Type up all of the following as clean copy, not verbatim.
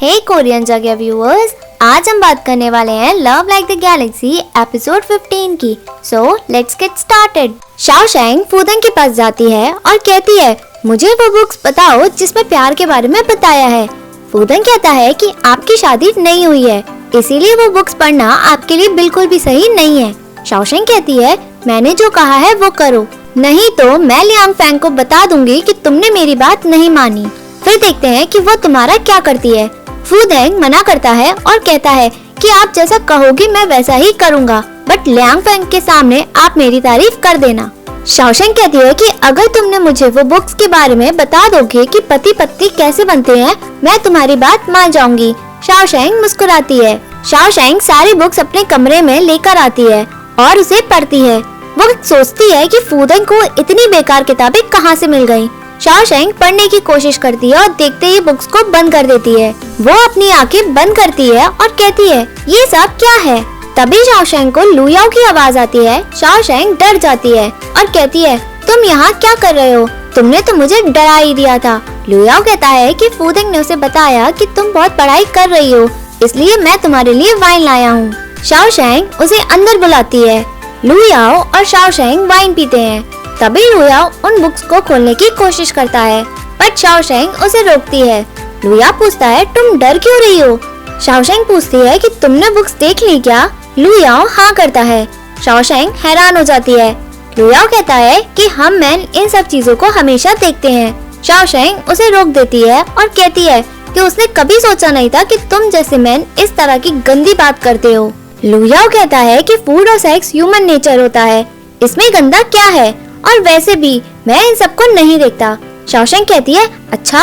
हे Korean जगह viewers, आज हम बात करने वाले हैं love like the galaxy episode 15 की। So let's get started. Shaoshang Fudeng के पास जाती है और कहती है मुझे वो बुक्स बताओ जिसमें प्यार के बारे में बताया है। फूदेंग कहता है कि आपकी शादी नहीं हुई है, इसीलिए वो बुक्स पढ़ना आपके लिए बिल्कुल भी सही नहीं है। शाओशैंग कहती है मैंने जो कहा है वो करो, नहीं तो मैं लियांग फैंग को बता दूंगी कि तुमने मेरी बात नहीं मानी। फिर देखते हैं कि वो तुम्हारा क्या करती है। फूदेंग मना करता है और कहता है कि आप जैसा कहोगी मैं वैसा ही करूँगा, बट लियांग फैंग के सामने आप मेरी तारीफ कर देना। शाओशैंग कहती है कि अगर तुमने मुझे वो बुक्स के बारे में बता दोगे कि पति पत्नी कैसे बनते हैं, मैं तुम्हारी बात मान जाऊंगी। शाओशैंग मुस्कुराती है। शाओशैंग सारी बुक्स अपने कमरे में लेकर आती है और उसे पढ़ती है। वो सोचती है कि फूदेंग को इतनी बेकार किताबें कहाँ से मिल गयी। शाओशैंग पढ़ने की कोशिश करती है और देखते ही बुक्स को बंद कर देती है। वो अपनी आंखें बंद करती है और कहती है ये सब क्या है। तभी शाओशैंग को लुयाओ की आवाज आती है। शाओशैंग डर जाती है और कहती है तुम यहाँ क्या कर रहे हो, तुमने तो मुझे डरा ही दिया था। लुयाओ कहता है कि फूदेंग ने उसे बताया कि तुम बहुत पढ़ाई कर रही हो, इसलिए मैं तुम्हारे लिए वाइन लाया हूँ। शाओशैंग उसे अंदर बुलाती है। लुयाओ और शाओशैंग वाइन पीते हैं। तभी लुयाओ उन बुक्स को खोलने की कोशिश करता है, पर शाओशैंग उसे रोकती है। लुयाओ पूछता है तुम डर क्यों रही हो। शाओशैंग पूछती है कि तुमने बुक्स देख ली क्या। लुयाओ हाँ करता है। शाओशैंग हैरान हो जाती है। लुयाओ कहता है कि हम मैन इन सब चीजों को हमेशा देखते हैं। शाओशैंग उसे रोक देती है और कहती है कि उसने कभी सोचा नहीं था कि तुम जैसे मैन इस तरह की गंदी बात करते हो। लुयाओ कहता है कि फूड और सेक्स ह्यूमन नेचर होता है, इसमें गंदा क्या है, और वैसे भी मैं इन सबको नहीं देखता। शाओशैंग कहती है अच्छा,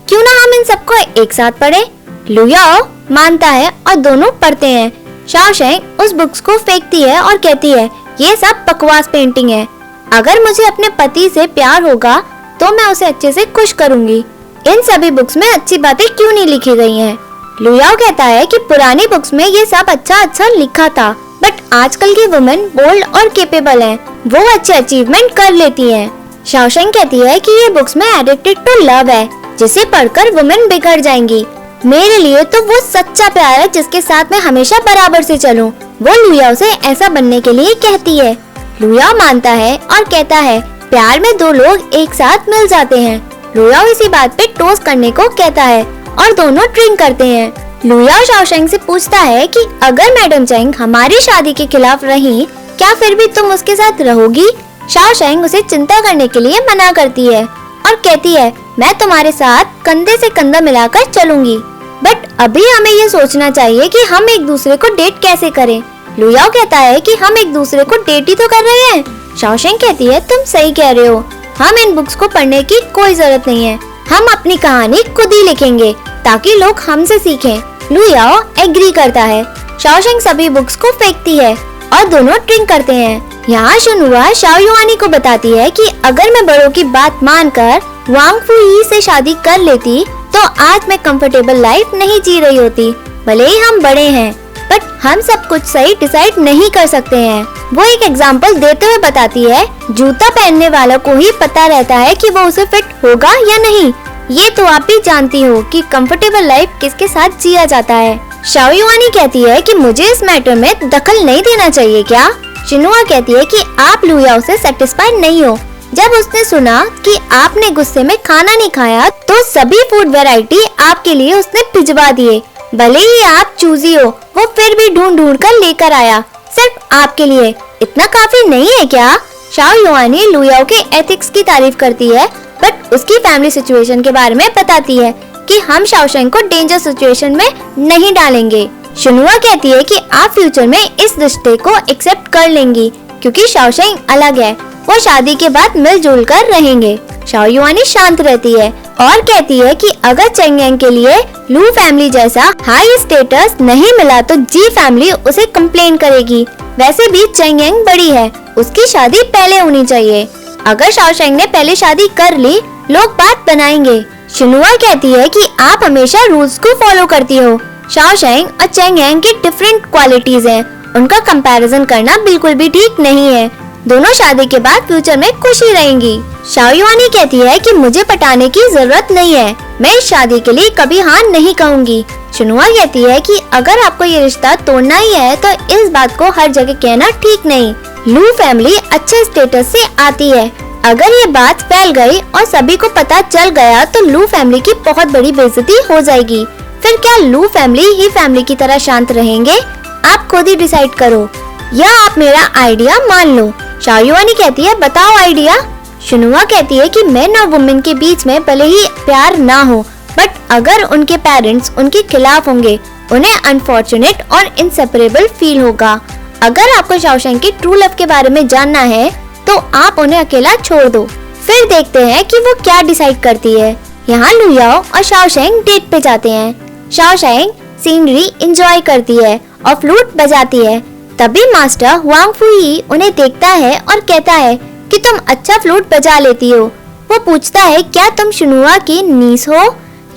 क्यों ना हम इन सबको एक साथ पढ़े। लुयाओ मानता है और दोनों पढ़ते हैं। शाओशैंग उस बुक्स को फेंकती है और कहती है ये सब बकवास पेंटिंग है। अगर मुझे अपने पति से प्यार होगा तो मैं उसे अच्छे से खुश करूंगी। इन सभी बुक्स में अच्छी बातें क्यों नहीं लिखी गई हैं? लुयाओ कहता है कि पुरानी बुक्स में ये सब अच्छा लिखा था, बट आजकल की वुमेन बोल्ड और केपेबल हैं, वो अच्छे अचीवमेंट कर लेती हैं। शाओशैंग कहती है कि ये बुक्स में एडिक्टेड टू लव है, जिसे पढ़कर वुमेन बिगड़ जाएंगी। मेरे लिए तो वो सच्चा प्यार है जिसके साथ मैं हमेशा बराबर से चलूं। वो लुयाओ से ऐसा बनने के लिए कहती है। लुयाओ मानता है और कहता है प्यार में दो लोग एक साथ मिल जाते हैं। लुयाओ इसी बात पे टोस्ट करने को कहता है और दोनों ड्रिंक करते हैं। लुयाओ शाओशैंग से पूछता है कि अगर मैडम चैंग हमारी शादी के खिलाफ रही, क्या फिर भी तुम उसके साथ रहोगी? शाओशैंग उसे चिंता करने के लिए मना करती है और कहती है मैं तुम्हारे साथ कंधे से कंधा मिलाकर चलूंगी, बट अभी हमें ये सोचना चाहिए कि हम एक दूसरे को डेट कैसे करें। लुयाओ कहता है कि हम एक दूसरे को डेट ही तो कर रहे हैं। शाओशैंग कहती है तुम सही कह रहे हो, हम इन बुक्स को पढ़ने की कोई जरूरत नहीं है, हम अपनी कहानी खुद ही लिखेंगे ताकि लोग हमसे सीखें। लुयाओ एग्री करता है। शाओशैंग सभी बुक्स को फेंकती है और दोनों ड्रिंक करते हैं। यहाँ शुनुआ शाओयुआनी को बताती है कि अगर मैं बड़ों की बात मानकर वांग फुई से शादी कर लेती तो आज मैं कंफर्टेबल लाइफ नहीं जी रही होती। भले ही हम बड़े हैं, बट हम सब कुछ सही डिसाइड नहीं कर सकते हैं। वो एक एग्जाम्पल देते हुए बताती है जूता पहनने वालों को ही पता रहता है कि वो उसे फिट होगा या नहीं। ये तो आप भी जानती हो कि कंफर्टेबल लाइफ किसके साथ जिया जाता है। शाओयुआनी कहती है कि मुझे इस मैटर में दखल नहीं देना चाहिए क्या? शिनुआ कहती है कि आप लुयाओ से सेटिस्फाइड नहीं हो। जब उसने सुना कि आपने गुस्से में खाना नहीं खाया तो सभी फूड वैरायटी आपके लिए उसने भिजवा दिए। भले ही आप चूजी हो, वो फिर भी ढूंढ कर लेकर आया सिर्फ आपके लिए। इतना काफी नहीं है क्या? शाओयुआनी लुयाओ के एथिक्स की तारीफ करती है, बट उसकी फैमिली सिचुएशन के बारे में बताती है कि हम शाओशैंग को डेंजर सिचुएशन में नहीं डालेंगे। शिनुआ कहती है कि आप फ्यूचर में इस रिश्ते को एक्सेप्ट कर लेंगी क्योंकि शाओशैंग अलग है, वो शादी के बाद मिलजुल कर रहेंगे। शाओयुआनी शांत रहती है और कहती है कि अगर चेंगयांग के लिए लू फैमिली जैसा हाई स्टेटस नहीं मिला तो जी फैमिली उसे कंप्लेन करेगी। वैसे भी चेंगयांग बड़ी है, उसकी शादी पहले होनी चाहिए। अगर शाओशैंग ने पहले शादी कर ली, लोग बात बनाएंगे। शिनुआ कहती है कि आप हमेशा रूल्स को फॉलो करती हो। शाओशैंग और चेंगयांग की डिफरेंट क्वालिटीज हैं, उनका कंपैरिजन करना बिल्कुल भी ठीक नहीं है। दोनों शादी के बाद फ्यूचर में खुश ही रहेंगी। शाओयुआनी कहती है कि मुझे पटाने की जरूरत नहीं है, मैं इस शादी के लिए कभी हाँ नहीं कहूँगी। शुनुआ कहती है कि अगर आपको ये रिश्ता तोड़ना ही है तो इस बात को हर जगह कहना ठीक नहीं। लू फैमिली अच्छे स्टेटस से आती है। अगर ये बात फैल गई और सभी को पता चल गया तो लू फैमिली की बहुत बड़ी बेइज्जती हो जाएगी। फिर क्या लू फैमिली ही फैमिली की तरह शांत रहेंगे? आप खुद ही डिसाइड करो या आप मेरा आइडिया मान लो। शाओयुआनी कहती है बताओ आइडिया। शुनुआ कहती है कि मैन और वुमेन के बीच में भले ही प्यार ना हो, बट अगर उनके पेरेंट्स उनके खिलाफ होंगे उन्हें अनफॉर्चुनेट और इनसेपरेबल फील होगा। अगर आपको शाओशेंग की ट्रू लव के बारे में जानना है तो आप उन्हें अकेला छोड़ दो। फिर देखते हैं कि वो क्या डिसाइड करती है। यहाँ लू याओ और शाओशेंग डेट पे जाते हैं। शाओशेंग सीनरी एंजॉय करती है और फ्लूट बजाती है। तभी मास्टर हुआंग फुई उन्हें देखता है और कहता है कि तुम अच्छा फ्लूट बजा लेती हो। वो पूछता है क्या तुम शुनुआ की नीस हो?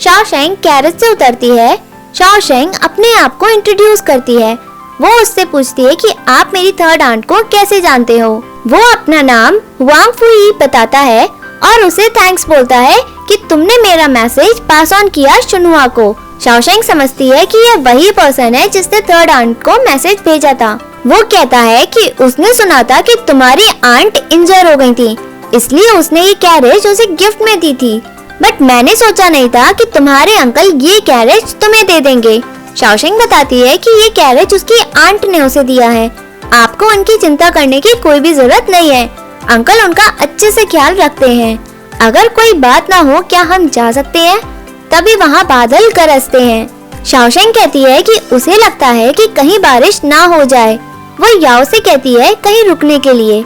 शाओशेंग कैरेज से उतरती है। शाओशेंग अपने आप को इंट्रोड्यूस करती है। वो उससे पूछती है कि आप मेरी थर्ड आंट को कैसे जानते हो? वो अपना नाम हुआंग फुई बताता है और उसे थैंक्स बोलता है कि तुमने मेरा मैसेज पास ऑन किया शुनुआ को। शाओशेंग समझती है कि यह वही पर्सन है जिसने थर्ड आंट को मैसेज भेजा था। वो कहता है कि उसने सुना था कि तुम्हारी आंट इंजर हो गई थी, इसलिए उसने ये कैरेज उसे गिफ्ट में दी थी। बट मैंने सोचा नहीं था कि तुम्हारे अंकल ये कैरेज तुम्हें दे देंगे। शाओशेंग बताती है कि ये कैरेज उसकी आंट ने उसे दिया है। आपको उनकी चिंता करने की कोई भी जरूरत नहीं है। अंकल उनका अच्छे से ख्याल रखते हैं। अगर कोई बात ना हो क्या हम जा सकते हैं? तभी वहाँ बादल गरजते हैं। शाओशेंग कहती है कि उसे लगता है कि कहीं बारिश ना हो जाए। वो याओ से कहती है कहीं रुकने के लिए।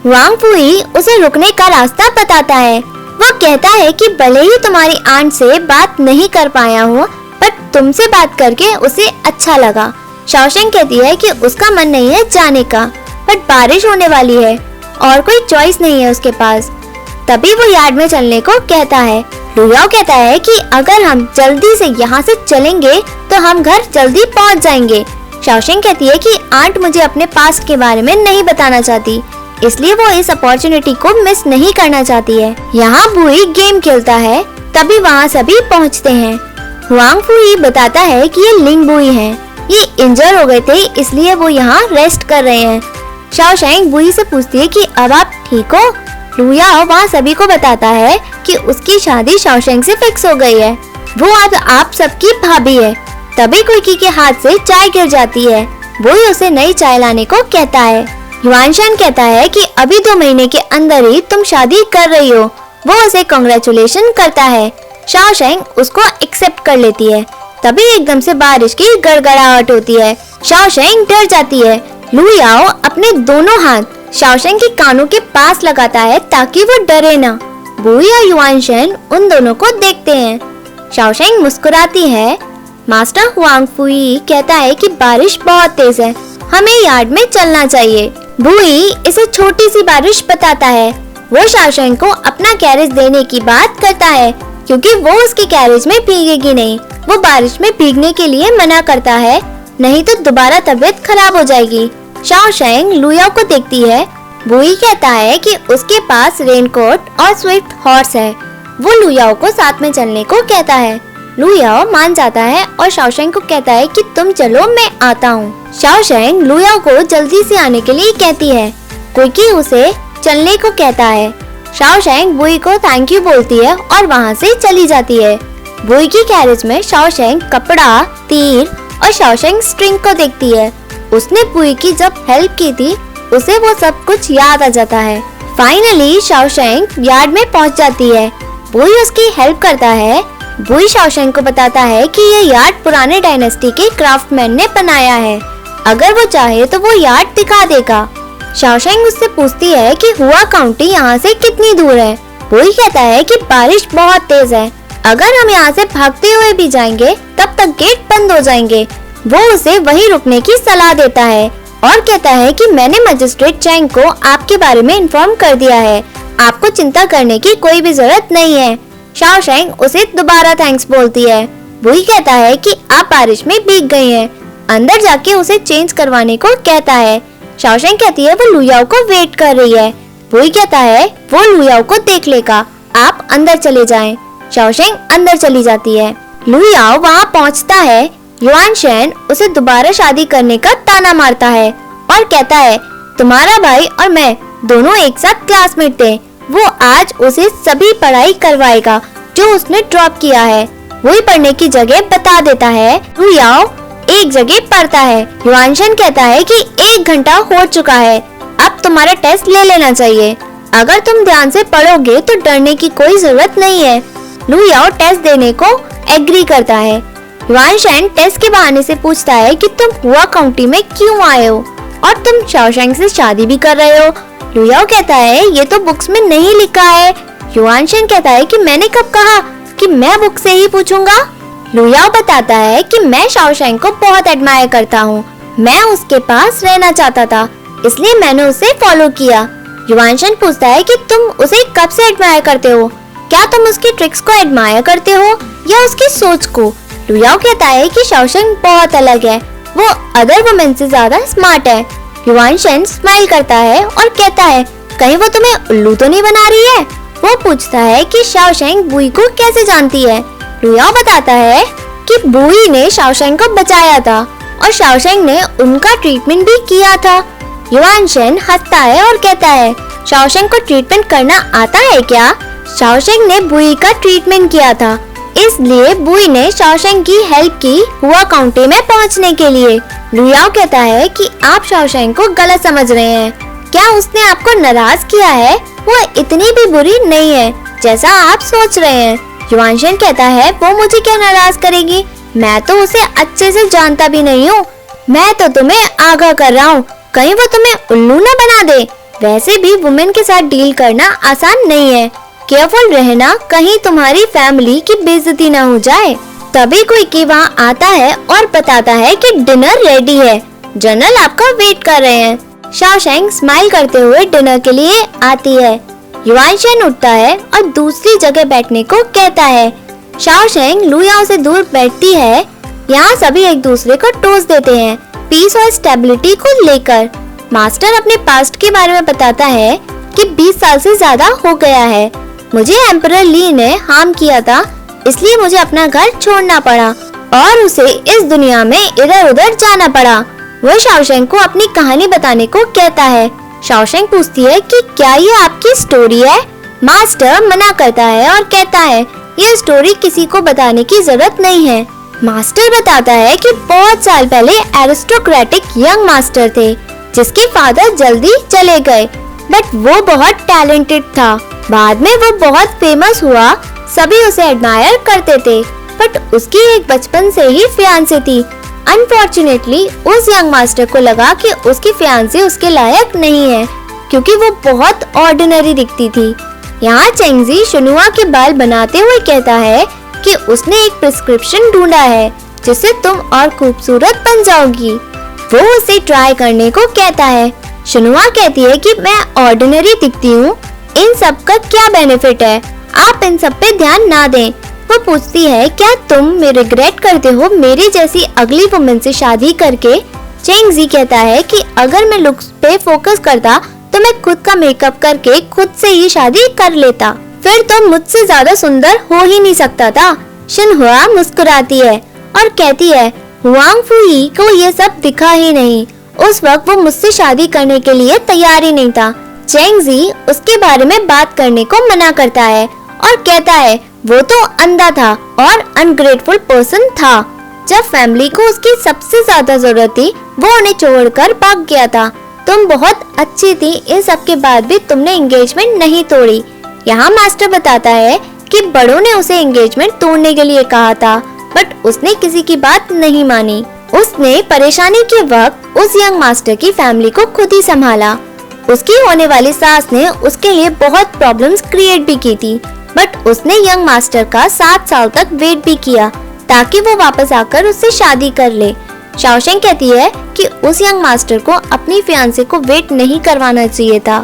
वांग फुई उसे रुकने का रास्ता बताता है। वो कहता है कि भले ही तुम्हारी आंट से बात नहीं कर पाया हूँ, बट तुमसे बात करके उसे अच्छा लगा। शाओशेंग कहती है कि उसका मन नहीं है जाने का, बट बारिश होने वाली है और कोई चॉइस नहीं है उसके पास। तभी वो यार्ड में चलने को कहता है। लू याओ कहता है कि अगर हम जल्दी से यहाँ से चलेंगे तो हम घर जल्दी पहुँच जाएंगे। शाओशेंग कहती है कि आंट मुझे अपने पास्ट के बारे में नहीं बताना चाहती, इसलिए वो इस अपॉर्चुनिटी को मिस नहीं करना चाहती है। यहाँ बुई गेम खेलता है। तभी वहाँ सभी पहुँचते हैं। हुआंग फुई बताता है कि ये लिंग बुई हैं। ये इंजर हो गए थे इसलिए वो यहाँ रेस्ट कर रहे हैं। शाओशेंग बुई से पूछती है कि अब आप ठीक हो? लू याओ वहाँ सभी को बताता है कि उसकी शादी शाओशेंग से फिक्स हो गई है। वो अब आप सबकी भाभी है। तभी कुकी के हाथ से चाय गिर जाती है। बुई उसे नई चाय लाने को कहता है। युआनशान कहता है कि अभी 2 महीने के अंदर ही तुम शादी कर रही हो। वो उसे कांग्रेचुलेशन करता है। शाओशेंग उसको एक्सेप्ट कर लेती है। तभी एकदम से बारिश की गड़गड़ाहट होती है। शाओशेंग डर जाती है। लू याओ अपने दोनों हाथ शाओशेंग के कानों के पास लगाता है ताकि वो डरे ना। बुई और युआनशान उन दोनों को देखते हैं। शाओशेंग मुस्कुराती है। मास्टर हुआंग फुई कहता है कि बारिश बहुत तेज है, हमें यार्ड में चलना चाहिए। बुई इसे छोटी सी बारिश बताता है। वो शाओशेंग को अपना कैरेज देने की बात करता है क्योंकि वो उसके कैरेज में भीगेगी नहीं। वो बारिश में भीगने के लिए मना करता है, नहीं तो दोबारा तबीयत खराब हो जाएगी। शाओशेंग लू याओ को देखती है। बुई कहता है कि उसके पास रेनकोट और स्विफ्ट हॉर्स है। वो लू याओ को साथ में चलने को कहता है। लू याओ मान जाता है और शाओशेंग को कहता है कि तुम चलो मैं आता हूँ। शाओशेंग लू याओ को जल्दी से आने के लिए कहती है। कुकी उसे चलने को कहता है। शाओशेंग बुई को थैंक यू बोलती है और वहाँ से चली जाती है। बुई की कैरेज में शाओशेंग कपड़ा, तीर और शाओशेंग स्ट्रिंग को देखती है। उसने बुई की जब हेल्प की थी उसे वो सब कुछ याद आ जाता है। फाइनली शाओशेंग यार्ड में पहुँच जाती है। बुई उसकी हेल्प करता है। बुई शाओशेंग को बताता है कि ये यार्ड पुराने डायनेस्टी के क्राफ्टमैन ने बनाया है। अगर वो चाहे तो वो यार्ड दिखा देगा। शाओशेंग उससे पूछती है कि हुआ काउंटी यहाँ से कितनी दूर है। बुई कहता है कि बारिश बहुत तेज है, अगर हम यहाँ से भागते हुए भी जाएंगे तब तक गेट बंद हो जाएंगे। वो उसे वहीं रुकने की सलाह देता है और कहता है कि मैंने मजिस्ट्रेट चैंग को आपके बारे में इन्फॉर्म कर दिया है, आपको चिंता करने की कोई भी जरूरत नहीं है। शाओशेंग उसे दोबारा थैंक्स बोलती है। बुई कहता है कि आप बारिश में भीग गई हैं। अंदर जाके उसे चेंज करवाने को कहता है। शाओशेंग कहती है वो लू याओ को वेट कर रही है। बुई कहता है वो लू याओ को देख लेगा, आप अंदर चले जाएं। शाओशेंग अंदर चली जाती है। लू याओ वहाँ पहुँचता है। युआन शेन उसे दोबारा शादी करने का ताना मारता है और कहता है तुम्हारा भाई और मैं दोनों एक साथ क्लासमेट थे, वो आज उसे सभी पढ़ाई करवाएगा जो उसने ड्रॉप किया है। वही पढ़ने की जगह बता देता है। लू याओ एक जगह पढ़ता है। युआन शेन कहता है कि 1 घंटा हो चुका है, अब तुम्हारा टेस्ट ले लेना चाहिए। अगर तुम ध्यान से पढ़ोगे तो डरने की कोई जरूरत नहीं है। लू याओ टेस्ट देने को एग्री करता है। युआन शेन टेस्ट के बहाने से पूछता है कि तुम हुआ काउंटी में क्यों आए हो और तुम शाओशेंग से शादी भी कर रहे हो। लू याओ कहता है ये तो बुक्स में नहीं लिखा है। युआन शेन कहता है कि मैंने कब कहा कि मैं बुक से ही पूछूंगा। लू याओ बताता है कि मैं शाओशेंग को बहुत एडमायर करता हूँ, मैं उसके पास रहना चाहता था, इसलिए मैंने उसे फॉलो किया। युआन शेन पूछता है कि तुम उसे कब से एडमायर करते हो, क्या तुम उसकी ट्रिक्स को एडमायर करते हो या उसकी सोच को। लू याओ कहता है कि शाओशेंग बहुत अलग है, वो अदर वुमेन से ज्यादा स्मार्ट है। युआन शेन स्माइल करता है और कहता है कहीं वो तुम्हें उल्लू तो नहीं बना रही है। वो पूछता है कि शाओशेंग बुई को कैसे जानती है। लू याओ बताता है कि बुई ने शाओशेंग को बचाया था और शाओशेंग ने उनका ट्रीटमेंट भी किया था। युआन शेन हंसता है और कहता है शाओशेंग को ट्रीटमेंट करना आता है क्या। शाओशेंग ने बुई का ट्रीटमेंट किया था, इसलिए बुई ने शाओशेंग की हेल्प की हुआ काउंटी में पहुंचने के लिए। लू याओ कहता है कि आप शाओशेंग को गलत समझ रहे हैं, क्या उसने आपको नाराज किया है, वो इतनी भी बुरी नहीं है जैसा आप सोच रहे हैं। युआन शेन कहता है वो मुझे क्या नाराज करेगी, मैं तो उसे अच्छे से जानता भी नहीं हूँ, मैं तो तुम्हें आगाह कर रहा हूँ, कहीं वो तुम्हें उल्लू न बना दे। वैसे भी वुमेन के साथ डील करना आसान नहीं है, केयरफुल रहना कहीं तुम्हारी फैमिली की बेइज्जती न हो जाए। तभी कोई की वहाँ आता है और बताता है कि डिनर रेडी है, जनरल आपका वेट कर रहे हैं। शाओशेंग स्माइल करते हुए डिनर के लिए आती है। युआन शेन उठता है और दूसरी जगह बैठने को कहता है। शाओशेंग लू याओ से दूर बैठती है। यहाँ सभी एक दूसरे को टोस्ट देते हैं पीस और स्टेबिलिटी को लेकर। मास्टर अपने पास्ट के बारे में बताता है कि 20 साल से ज्यादा हो गया है, मुझे एम्परर ली ने हार्म किया था, इसलिए मुझे अपना घर छोड़ना पड़ा और उसे इस दुनिया में इधर उधर जाना पड़ा। वो शाओशेंग को अपनी कहानी बताने को कहता है। शाओशेंग पूछती है कि क्या ये आपकी स्टोरी है। मास्टर मना करता है और कहता है ये स्टोरी किसी को बताने की जरूरत नहीं है। मास्टर बताता है कि बहुत साल पहले एरिस्टोक्रेटिक यंग मास्टर थे जिसके फादर जल्दी चले गए, बट वो बहुत टैलेंटेड था। बाद में वो बहुत फेमस हुआ, सभी उसे एडमायर करते थे, बट उसकी एक बचपन से ही फियांसी थी। अनफॉर्चुनेटली उस यंग मास्टर को लगा कि उसकी फियांसी उसके लायक नहीं है क्योंकि वो बहुत ऑर्डिनरी दिखती थी। यहाँ चेंगजी शुनुआ के बाल बनाते हुए कहता है कि उसने एक प्रिस्क्रिप्शन ढूंढा है जिससे तुम और खूबसूरत बन जाओगी। वो उसे ट्राई करने को कहता है। शुनुआ कहती है कि मैं ऑर्डिनरी दिखती हूँ, इन सब का क्या बेनिफिट है, आप इन सब पे ध्यान ना दें। वो पूछती है क्या तुम रिग्रेट करते हो मेरी जैसी अगली वुमेन से शादी करके। चेंगजी कहता है कि अगर मैं लुक्स पे फोकस करता तो मैं खुद का मेकअप करके खुद से ही शादी कर लेता, फिर तो मुझसे ज्यादा सुंदर हो ही नहीं सकता था। शिनहुआ मुस्कुराती है और कहती है हुआंग फुई को ये सब दिखा ही नहीं, उस वक्त वो मुझसे शादी करने के लिए तैयार ही नहीं था। चेंगजी उसके बारे में बात करने को मना करता है और कहता है वो तो अंधा था और अनग्रेटफुल पर्सन था। जब फैमिली को उसकी सबसे ज्यादा जरूरत थी वो उन्हें छोड़कर भाग गया था। तुम बहुत अच्छी थी, इन सब के बाद भी तुमने एंगेजमेंट नहीं तोड़ी। यहाँ मास्टर बताता है कि बड़ों ने उसे एंगेजमेंट तोड़ने के लिए कहा था, बट उसने किसी की बात नहीं मानी। उसने परेशानी के वक्त उस यंग मास्टर की फैमिली को खुद ही संभाला। उसकी होने वाली सास ने उसके लिए बहुत प्रॉब्लम्स क्रिएट भी की थी, बट उसने यंग मास्टर का 7 साल तक वेट भी किया ताकि वो वापस आकर उससे शादी कर ले। शाओशेंग कहती है कि उस यंग मास्टर को अपनी फियांसे को वेट नहीं करवाना चाहिए था।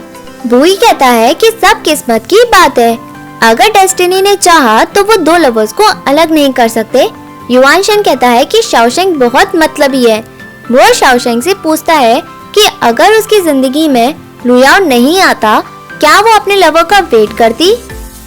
बुई कहता है कि सब किस्मत की बात है, अगर डेस्टिनी ने चाहा तो वो 2 लवर्स को अलग नहीं कर सकते। युआन शेन कहता है कि शाओशेंग बहुत मतलबी है। वो शाओशेंग से पूछता है कि अगर उसकी जिंदगी में लू याओ नहीं आता क्या वो अपने लवर का वेट करती।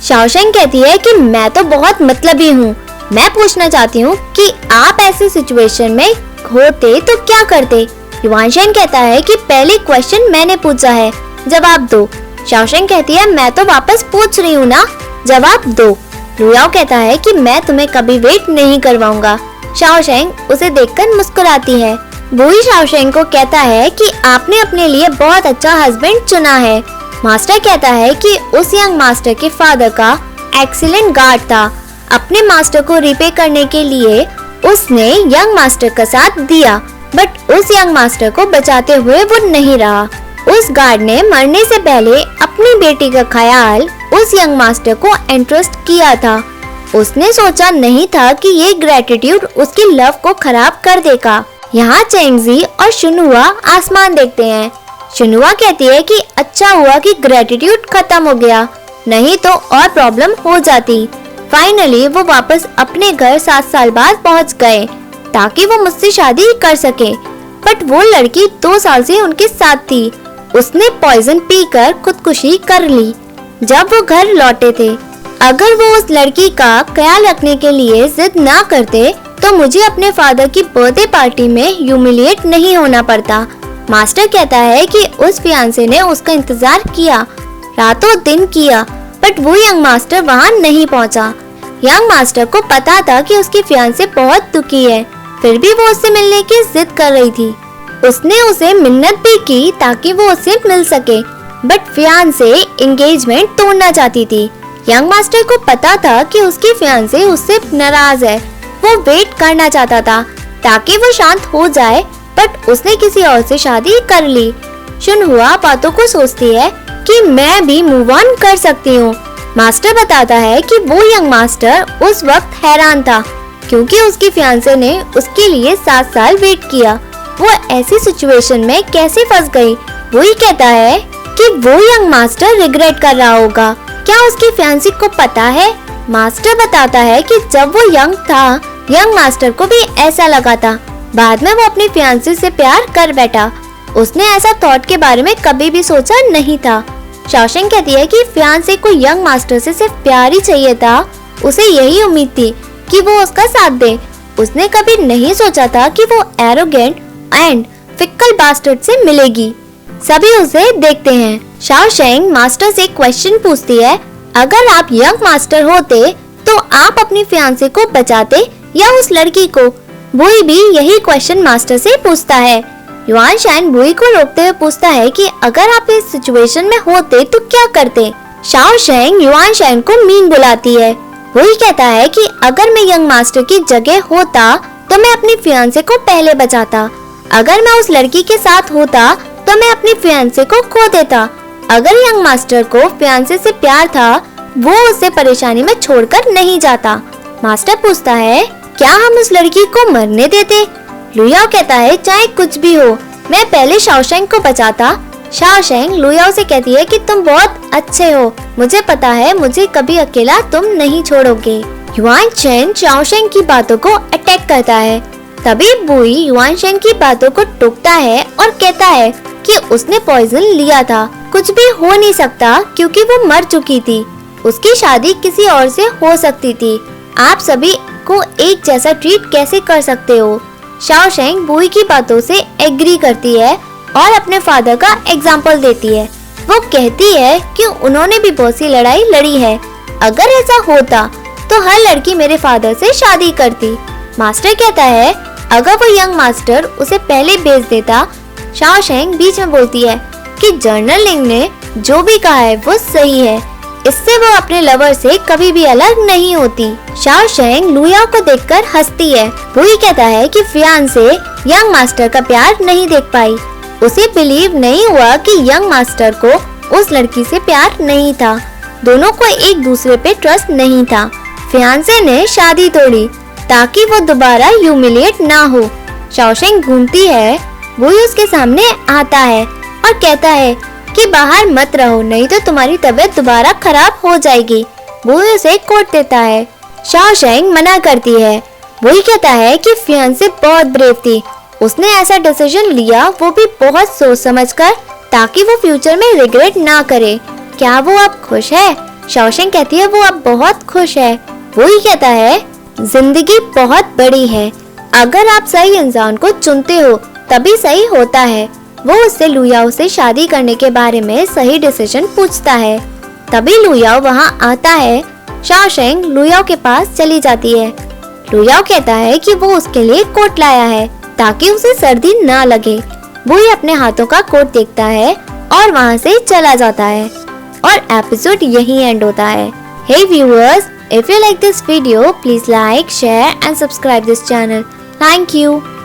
शाओशेंग कहती है कि मैं तो बहुत मतलबी हूँ। मैं पूछना चाहती हूँ कि आप ऐसे सिचुएशन में होते तो क्या करते। युआनशेन कहता है कि पहले क्वेश्चन मैंने पूछा है, जवाब दो। शाओशेंग कहती है मैं तो वापस पूछ रही हूँ ना, जवाब दो। लुयाओ कहता है कि मैं तुम्हें कभी वेट नहीं करवाऊंगा। शाओशेंग उसे देखकर मुस्कुराती है। वही शाओशेंग को कहता है कि आपने अपने लिए बहुत अच्छा हस्बैंड चुना है। मास्टर कहता है कि उस यंग मास्टर के फादर का एक्सीलेंट गार्ड था। अपने मास्टर को रिपे करने के लिए उसने यंग मास्टर का साथ दिया, बट उस यंग मास्टर को बचाते हुए वो नहीं रहा। उस गार्ड ने मरने से पहले अपनी बेटी का ख्याल उस यंग मास्टर को एंट्रस्ट किया था। उसने सोचा नहीं था कि ये ग्रेटिट्यूड उसकी लव को खराब कर देगा। यहाँ चेंगजी और शुनहुआ आसमान देखते हैं। शुनहुआ कहती है कि अच्छा हुआ कि ग्रेटिट्यूड खत्म हो गया, नहीं तो और प्रॉब्लम हो जाती। फाइनली वो वापस अपने घर 7 साल बाद पहुँच गए ताकि वो मुझसे शादी कर सके। बट वो लड़की 2 साल से उनके साथ थी। उसने पॉइजन पीकर खुदकुशी कर ली जब वो घर लौटे थे। अगर वो उस लड़की का ख्याल रखने के लिए जिद ना करते तो मुझे अपने फादर की बर्थडे पार्टी में ह्यूमिलिएट नहीं होना पड़ता। मास्टर कहता है कि उस फियांसे ने उसका इंतजार किया, रातों दिन किया, बट वो यंग मास्टर वहाँ नहीं पहुँचा। यंग मास्टर को पता था कि उसकी फियांसे बहुत दुखी है, फिर भी वो उससे मिलने की जिद कर रही थी। उसने उसे मिन्नत भी की ताकि वो उससे मिल सके, बट फियांसे एंगेजमेंट तोड़ना चाहती थी। यंग मास्टर को पता था कि उसकी फियांसे उससे नाराज है। वो वेट करना चाहता था ताकि वो शांत हो जाए, बट उसने किसी और से शादी कर ली। शुनहुआ बातों को सोचती है कि मैं भी मूव ऑन कर सकती हूँ। मास्टर बताता है कि वो यंग मास्टर उस वक्त हैरान था क्योंकि उसकी फियांसे ने उसके लिए 7 साल वेट किया। वो ऐसी सिचुएशन में कैसे फंस गई। वो ही कहता है कि वो यंग मास्टर रिग्रेट कर रहा होगा। क्या उसकी फियांसी को पता है? मास्टर बताता है कि जब वो यंग था, यंग मास्टर को भी ऐसा लगा था। बाद में वो अपनी फियांसी से प्यार कर बैठा। उसने ऐसा थॉट के बारे में कभी भी सोचा नहीं था। शाओशेंग कहती है कि फियांसे को यंग मास्टर से सिर्फ प्यार ही चाहिए था। उसे यही उम्मीद थी कि वो उसका साथ दे। उसने कभी नहीं सोचा था कि वो एरोगेंट एंड फिक्कल बास्टर्ड से मिलेगी। सभी उसे देखते हैं। शाओशेंग मास्टर से क्वेश्चन पूछती है, अगर आप यंग मास्टर होते तो आप अपनी फियांसे को बचाते या उस लड़की को? बुई भी यही क्वेश्चन मास्टर से पूछता है। युआनशेन बुई को रोकते हुए पूछता है कि अगर आप इस सिचुएशन में होते तो क्या करते? शाओशेंग युआनशेन को मीन बुलाती है। बुई कहता है कि अगर मैं यंग मास्टर की जगह होता तो मैं अपनी फियांसे को पहले बचाता। अगर मैं उस लड़की के साथ होता तो मैं अपनी फियांसे को खो देता। अगर यंग मास्टर को फियांसे से प्यार था, वो उसे परेशानी में छोड़कर नहीं जाता। मास्टर पूछता है, क्या हम उस लड़की को मरने देते? लुयाओ कहता है, चाहे कुछ भी हो, मैं पहले शाओशेंग को बचाता। शाओशेंग लुयाओ से कहती है कि तुम बहुत अच्छे हो, मुझे पता है मुझे कभी अकेला तुम नहीं छोड़ोगे। युआनशेन शाओशेंग की बातों को अटैक करता है। तभी बुई युआनशेन की बातों को टोकता है और कहता है कि उसने पॉइजन लिया था। कुछ भी हो नहीं सकता क्योंकि वो मर चुकी थी। उसकी शादी किसी और से हो सकती थी। आप सभी को एक जैसा ट्रीट कैसे कर सकते हो? शाओशेंग बुई की बातों से एग्री करती है और अपने फादर का एग्जाम्पल देती है। वो कहती है कि उन्होंने भी बहुत सी लड़ाई लड़ी है। अगर ऐसा होता तो हर लड़की मेरे फादर से शादी करती। मास्टर कहता है, अगर वो यंग मास्टर उसे पहले भेज देता। शाओशेंग बीच में बोलती है कि जर्नल लिंग ने जो भी कहा है वो सही है, इससे वो अपने लवर से कभी भी अलग नहीं होती। शाओशेंग लुयाओ को देखकर हंसती है। वो ही कहता है कि फियांसे यंग मास्टर का प्यार नहीं देख पाई। उसे बिलीव नहीं हुआ कि यंग मास्टर को उस लड़की से प्यार नहीं था। दोनों को एक दूसरे पे ट्रस्ट नहीं था। फियांसे ने शादी तोड़ी ताकि वो दोबारा ह्यूमिलिएट ना हो। शाओशेंग घूमती है। वो उसके सामने आता है और कहता है कि बाहर मत रहो, नहीं तो तुम्हारी तबीयत दोबारा खराब हो जाएगी। वो उसे कोट देता है। शाओशेंग मना करती है। वो ही कहता है कि फियांसे बहुत ब्रेव थी, उसने ऐसा डिसीजन लिया, वो भी बहुत सोच समझकर, ताकि वो फ्यूचर में रिग्रेट ना करे। क्या वो अब खुश है? शाओशेंग कहती है वो अब बहुत खुश है। वो ही कहता है जिंदगी बहुत बड़ी है, अगर आप सही इंसान को चुनते हो तभी सही होता है। वो उससे लुयाओ से शादी करने के बारे में सही डिसीजन पूछता है। तभी लुयाओ वहाँ आता है। शाओशेंग लुयाओ के पास चली जाती है। लुयाओ कहता है कि वो उसके लिए कोट लाया है ताकि उसे सर्दी ना लगे। वो ही अपने हाथों का कोट देखता है और वहाँ से चला जाता है और एपिसोड यहीं एंड होता है। Hey viewers, if you like this video, please like, share and subscribe this channel. Thank you.